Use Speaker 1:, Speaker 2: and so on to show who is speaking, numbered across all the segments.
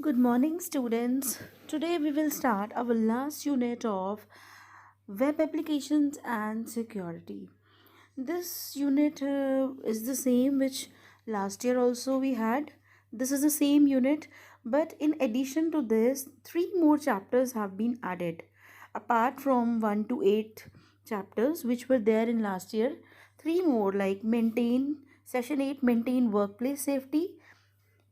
Speaker 1: Good morning, students. Today we will start our last unit of Web Applications and Security. This unit is the same which last year also we had. This is the same unit, but in addition to this, three more chapters have been added. Apart from 1 to 8 chapters which were there in last year, three more like session 8 maintain workplace safety,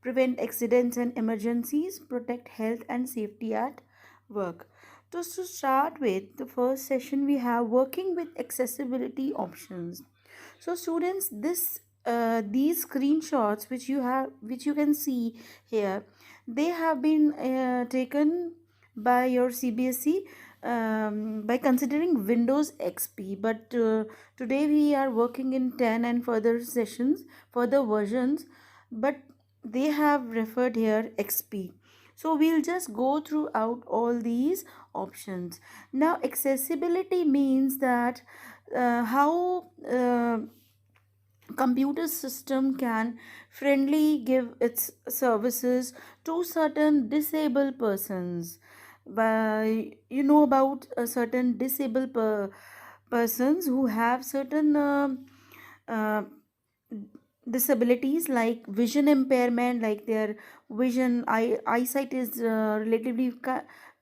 Speaker 1: prevent accidents and emergencies, protect health and safety at work. Just to start with, the first session we have working with accessibility options. So, students, these screenshots which you can see here, they have been taken by your CBSE by considering Windows XP. But today we are working in 10 and further versions. But they have referred here XP. So we'll just go throughout all these options. Now accessibility means that how computer system can friendly give its services to certain disabled persons. By you know about a certain persons who have certain uh, disabilities like vision impairment, like their eyesight is relatively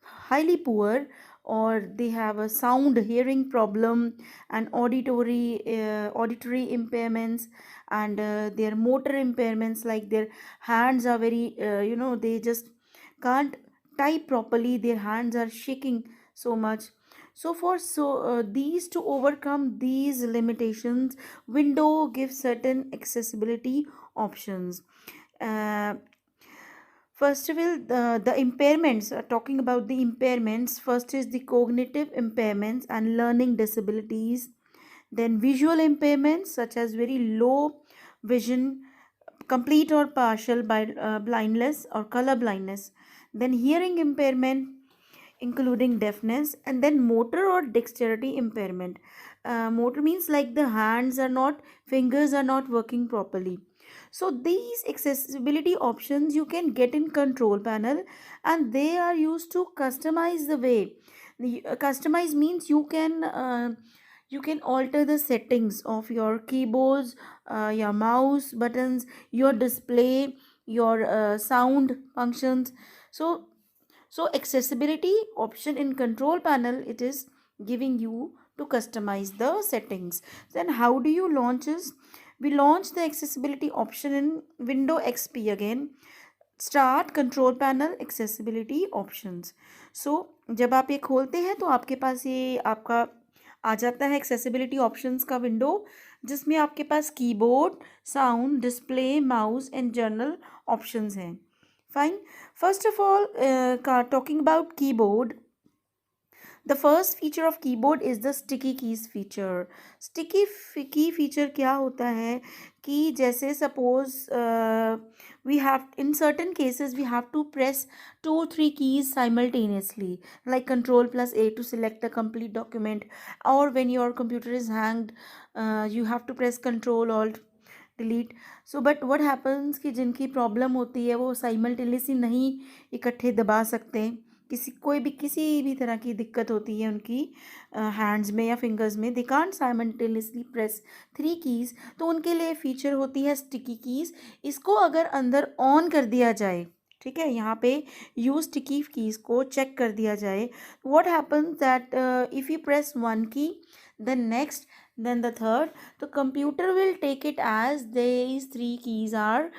Speaker 1: highly poor, or they have a sound hearing problem and auditory impairments, and their motor impairments, like their hands are very they just can't type properly, their hands are shaking so much. These to overcome these limitations, window gives certain accessibility options. uh, First of all, the impairments, talking about the impairments, first is the cognitive impairments and learning disabilities, then visual impairments such as very low vision, complete or partial by blindness or color blindness, then hearing impairment including deafness, and then motor or dexterity impairment. Motor means like the fingers are not working properly. So these accessibility options you can get in control panel, and they are used to customize the way. Customize means you can alter the settings of your keyboards, your mouse buttons, your display, your sound functions. So so accessibility option in control panel, it is giving you to customize the settings. Then how do you launch this? We launch the accessibility option in window XP again. Start control panel accessibility options. So जब आप ये खोलते हैं तो आपके पास ये आपका आ जाता है एक्सेसिबिलिटी ऑप्शंस का विंडो, जिसमें आपके पास keyboard, sound, display, mouse and general options हैं. Fine. First of all, talking about keyboard, the first feature of keyboard is the sticky keys feature. Sticky key feature क्या होता है कि जैसे suppose we have in certain cases we have to press 2 3 keys simultaneously, like control plus A to select a complete document, or when your computer is hanged, you have to press control alt delete. So but what happens कि जिनकी problem होती है वो simultaneously नहीं इकट्ठे दबा सकते, किसी भी तरह की दिक्कत होती है उनकी हैंड्स में या फिंगर्स में, they can't simultaneously press 3 keys, तो उनके लिए फीचर होती है स्टिकी कीज़. इसको अगर अंदर ऑन कर दिया जाए, ठीक है, यहाँ पे यूज स्टिकी कीज़ को चेक कर दिया जाए, what happens that if you press 1 की, then next, then the third, the computer will take it as these 3 keys are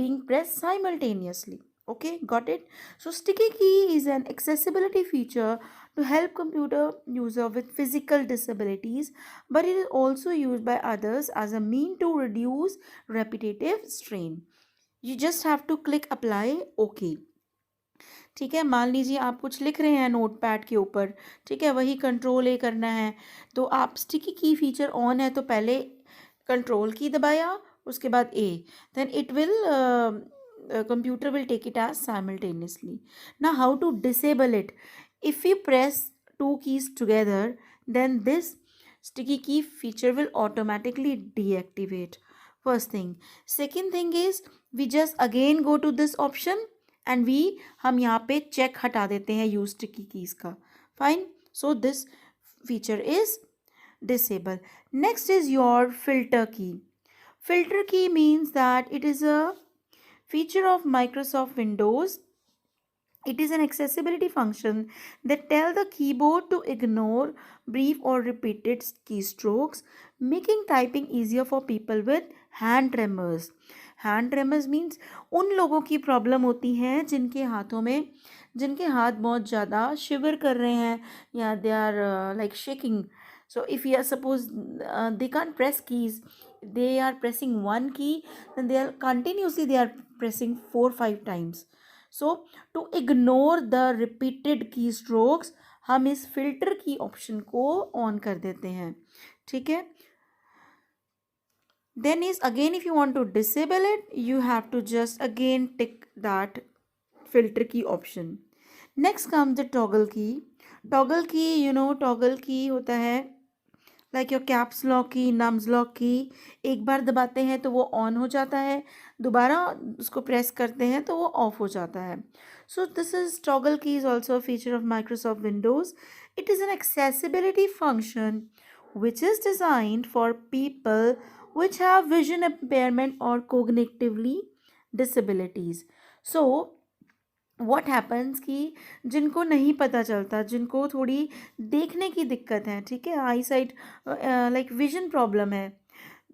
Speaker 1: being pressed simultaneously. Okay, got it? So sticky key is an accessibility feature to help computer user with physical disabilities, but it is also used by others as a mean to reduce repetitive strain. You just have to click apply. Okay. ठीक है, मान लीजिए आप कुछ लिख रहे हैं note pad के ऊपर, ठीक है, वही कंट्रोल ए करना है, तो आप स्टिकी की फीचर ऑन है तो पहले कंट्रोल की दबाया, उसके बाद A, then it will computer will take it as simultaneously. Now how to disable it? If you press 2 keys together, then this sticky key feature will automatically deactivate. First thing. Second thing is, we just again go to this option and हम यहाँ पे check हटा देते हैं use की keys का. Fine. So this feature is disable. Next is your filter key. Filter key means that it is a feature of Microsoft Windows. It is an accessibility function that tell the keyboard to ignore brief or repeated keystrokes, making typing easier for people with hand tremors. Hand tremors means उन लोगों की problem होती है जिनके हाथ बहुत ज़्यादा शिवर कर रहे हैं या they are like shaking. So if you are suppose they can't press keys, they are pressing one key, then they are pressing 4-5 times. So to ignore the repeated keystrokes, हम इस फिल्टर की ऑप्शन को on कर देते हैं. ठीक है. Then is again, if you want to disable it, you have to just again tick that filter key option. Next comes the toggle key. Toggle key, toggle key होता है like your caps lock की, nums lock की. एक बार दबाते हैं तो वो on हो जाता है, दोबारा उसको प्रेस करते हैं तो वो ऑफ हो जाता है. सो दिस इज टॉगल की is also a feature of Microsoft Windows. It is an accessibility function which is designed for people which have vision impairment or cognitively disabilities. So what happens कि जिनको नहीं पता चलता, जिनको थोड़ी देखने की दिक्कत है, ठीक है, आई साइट लाइक विजन प्रॉब्लम है,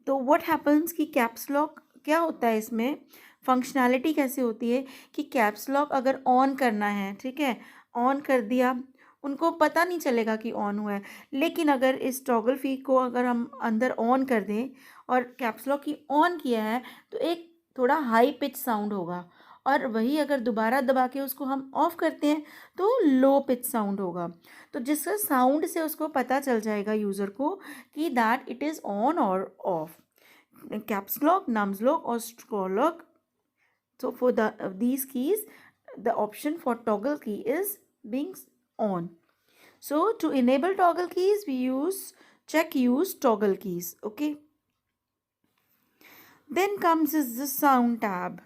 Speaker 1: तो what happens कि कैप्स लॉक क्या होता है, इसमें फंक्शनैलिटी कैसे होती है कि कैप्स लॉक अगर ऑन करना है, ठीक है, ऑन कर दिया, उनको पता नहीं चलेगा कि ऑन हुआ है. लेकिन अगर इस टॉगल फी को अगर हम अंदर ऑन कर दें और कैप्स लॉक की ऑन किया है तो एक थोड़ा हाई पिच साउंड होगा, और वही अगर दोबारा दबा के उसको हम ऑफ करते हैं तो लो पिच साउंड होगा. तो जिससे साउंड से उसको पता चल जाएगा यूज़र को कि दैट इट इज़ ऑन और off. Caps lock, nums lock और scroll lock. So for these keys, the option for toggle key is being on. So to enable toggle keys, we use toggle keys. Okay. Then comes is the sound tab.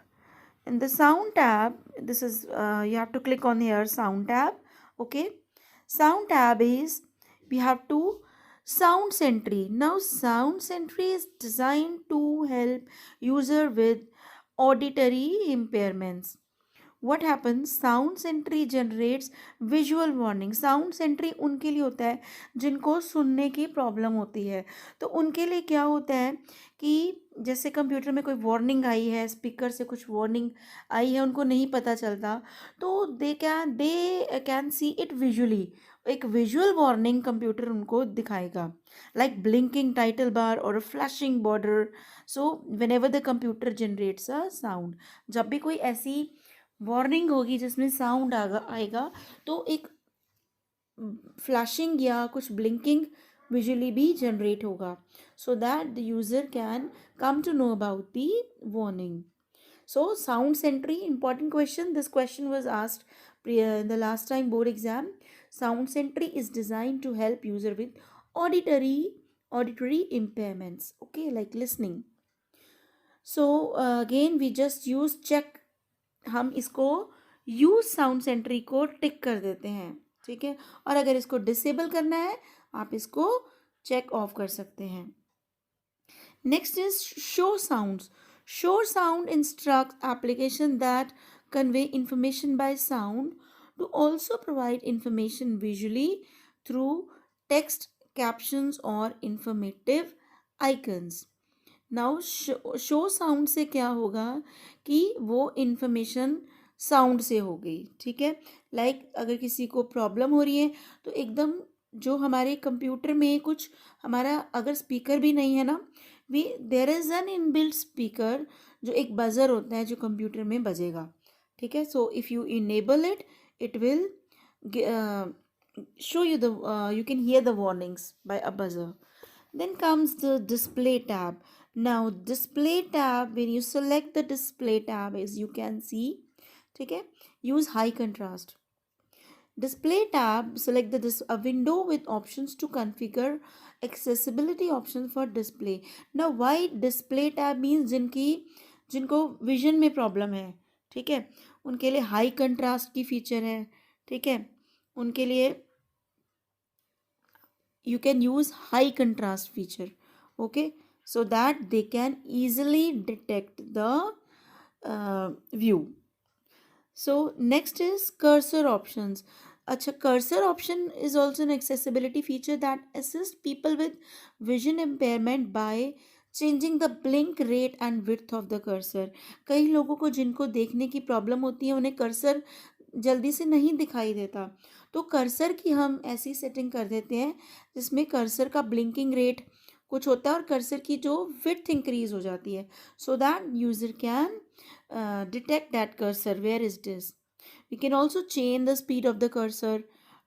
Speaker 1: In the sound tab, this is you have to click on here sound tab. Okay. Sound tab is we have to sound sentry. Now sound sentry is designed to help user with auditory impairments. What happens, sound sentry generates visual warning. Sound sentry उनके लिए होता है जिनको सुनने की problem होती है. तो उनके लिए क्या होता है कि जैसे कंप्यूटर में कोई वार्निंग आई है, स्पीकर से कुछ वार्निंग आई है, उनको नहीं पता चलता, तो they can see it visually. एक विजुअल वार्निंग कंप्यूटर उनको दिखाएगा, लाइक ब्लिंकिंग टाइटल बार और flashing border. So when ever the computer generates a sound, जब भी कोई ऐसी वार्निंग होगी जिसमें साउंड आएगा तो एक फ्लैशिंग या कुछ ब्लिंकिंग विजुअली भी जनरेट होगा, so that the user can come to know about the warning. So sound sentry, important question. This question was asked in the last time board exam. Sound sentry is designed to help user with auditory impairments, okay, like listening. So again we just use check. हम इसको use sound Sentry को टिक कर देते हैं, ठीक है, और अगर इसको डिसेबल करना है आप इसको चेक ऑफ कर सकते हैं. Next is show sounds. Show sound instruct application that convey information by sound to also provide information visually through text, captions or informative icons. Now show sound से क्या होगा कि वो इन्फॉर्मेशन साउंड से हो गई, ठीक है. लाइक अगर किसी को प्रॉब्लम हो रही है तो एकदम जो हमारे कंप्यूटर में कुछ हमारा अगर स्पीकर भी नहीं है ना, there is an inbuilt speaker जो एक बजर होता है जो कंप्यूटर में बजेगा, ठीक है. So if you enable it, it will show you you can hear the warnings by a buzzer. Then comes the display tab. Now display tab, when you select the display tab, as you can see, ठीक है, use high contrast. Display tab, select a window with options to configure accessibility options for display. Now why display tab means जिनको vision में problem है, ठीक है, उनके लिए high contrast की फीचर है, ठीक है, उनके लिए you can use high contrast feature, okay, so that they can easily detect the view. So next is cursor options. Acha, cursor option is also an accessibility feature that assists people with vision impairment by changing the blink rate and width of the cursor. कई लोगों को जिनको देखने की problem होती है उन्हें cursor जल्दी से नहीं दिखाई देता, तो कर्सर की हम ऐसी सेटिंग कर देते हैं जिसमें कर्सर का ब्लिंकिंग रेट कुछ होता है और कर्सर की जो विड्थ इंक्रीज हो जाती है, so that user can detect that cursor where is this. We can also change the speed of the cursor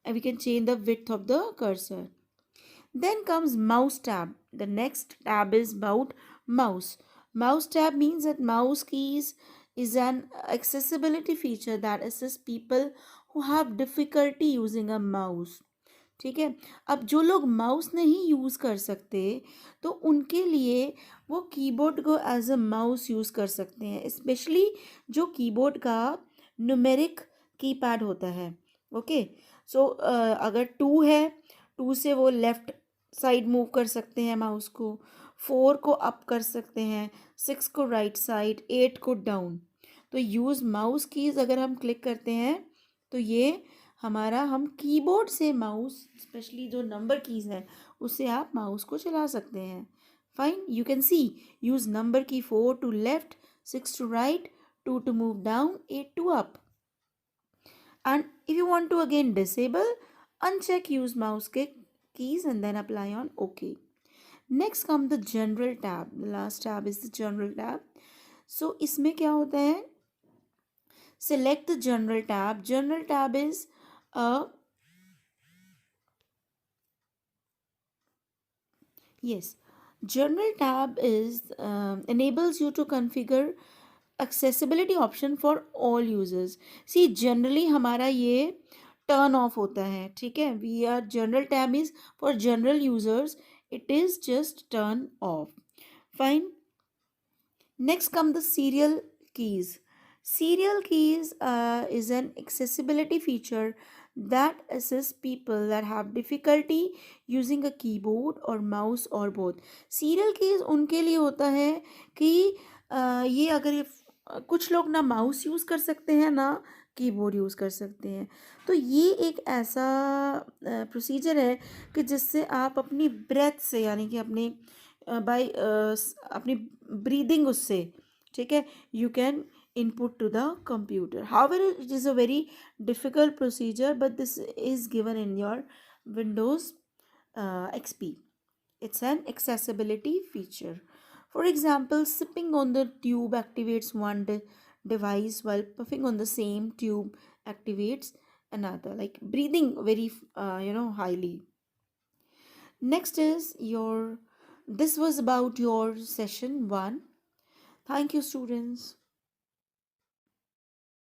Speaker 1: and we can change the width of the cursor. Then comes mouse tab. The next tab is about mouse. Mouse tab means that mouse keys is an accessibility feature that assists people who have difficulty using a mouse. ठीक है, अब जो लोग mouse नहीं use कर सकते तो उनके लिए वो कीबोर्ड को एज अ माउस यूज़ कर सकते हैं, स्पेशली जो कीबोर्ड का न्यूमेरिक कीपैड होता है। ओके, सो अगर 2 है, 2 से वो लेफ़्ट साइड मूव कर सकते हैं माउस को, 4 को अप कर सकते हैं, 6 को राइट साइड, 8 को डाउन। तो यूज़ माउस कीज़ अगर हम क्लिक करते हैं तो ये हमारा हम कीबोर्ड से माउस स्पेशली जो नंबर कीज़ हैं उससे आप माउस को चला सकते हैं। Fine, you can see use number key 4 to left, 6 to right, 2 to move down, 8 to up. And if you want to again disable, uncheck use mouse keys and then apply on OK. Next come the general tab. The last tab is the general tab. So इसमें क्या होता है, select the general tab. General tab is a yes, general tab is enables you to configure accessibility option for all users. See, generally हमारा ये turn off होता है, ठीक है, we are general tab is for general users, it is just turn off. Fine. Next come the serial keys. Serial keys is an accessibility feature that assists people that have difficulty using a keyboard or mouse or both. Serial keys उनके लिए होता है कि ये अगर कुछ लोग ना माउस यूज़ कर सकते हैं ना कीबोर्ड यूज़ कर सकते हैं, तो ये एक ऐसा प्रोसीजर है कि जिससे आप अपनी ब्रेथ से यानी कि अपने बाय अपनी ब्रीदिंग उससे, ठीक है, you can input to the computer. However, it is a very difficult procedure, but this is given in your Windows XP. It's an accessibility feature. For example, sipping on the tube activates one device while puffing on the same tube activates another, like breathing very highly. Next is your this was about your session 1. Thank you, students.